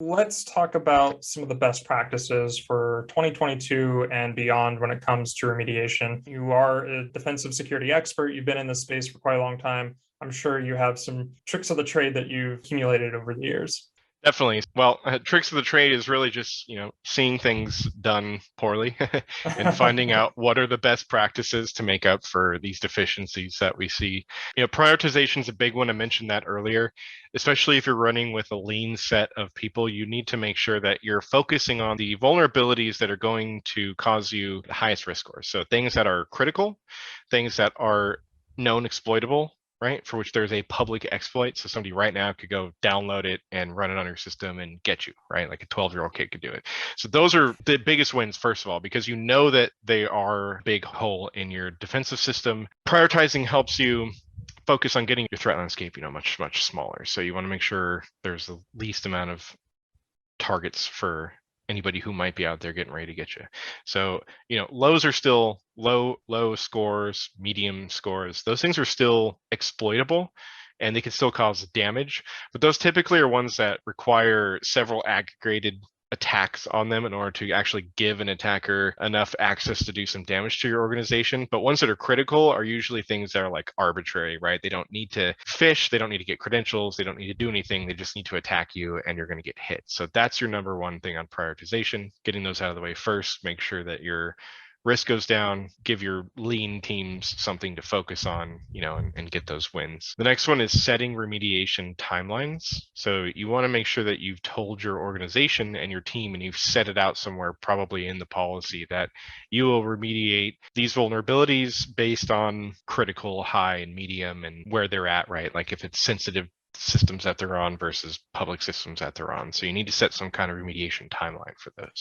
Let's talk about some of the best practices for 2022 and beyond when it comes to remediation. You are a defensive security expert. You've been in this space for quite a long time. I'm sure you have some tricks of the trade that you've accumulated over the years. Definitely. Well, tricks of the trade is really just, seeing things done poorly and finding out what are the best practices to make up for these deficiencies that we see. Prioritization is a big one. I mentioned that earlier, especially if you're running with a lean set of people, you need to make sure that you're focusing on the vulnerabilities that are going to cause you the highest risk scores. So things that are critical, things that are known exploitable, right? For which there's a public exploit. So somebody right now could go download it and run it on your system and get you, right? Like a 12-year-old kid could do it. So those are the biggest wins, first of all, because you know that they are a big hole in your defensive system. Prioritizing helps you focus on getting your threat landscape, much, much smaller. So you want to make sure there's the least amount of targets for anybody who might be out there getting ready to get you. So, lows are still low scores, medium scores. Those things are still exploitable and they can still cause damage, but those typically are ones that require several aggregated attacks on them in order to actually give an attacker enough access to do some damage to your organization. But ones that are critical are usually things that are like arbitrary, right? They don't need to phish, they don't need to get credentials, they don't need to do anything. They just need to attack you and you're going to get hit. So that's your number one thing on prioritization, getting those out of the way first, make sure that your risk goes down, give your lean teams something to focus on, and get those wins. The next one is setting remediation timelines. So you want to make sure that you've told your organization and your team and you've set it out somewhere, probably in the policy, that you will remediate these vulnerabilities based on critical, high, and medium and where they're at, right? Like if it's sensitive systems that they're on versus public systems that they're on. So you need to set some kind of remediation timeline for those.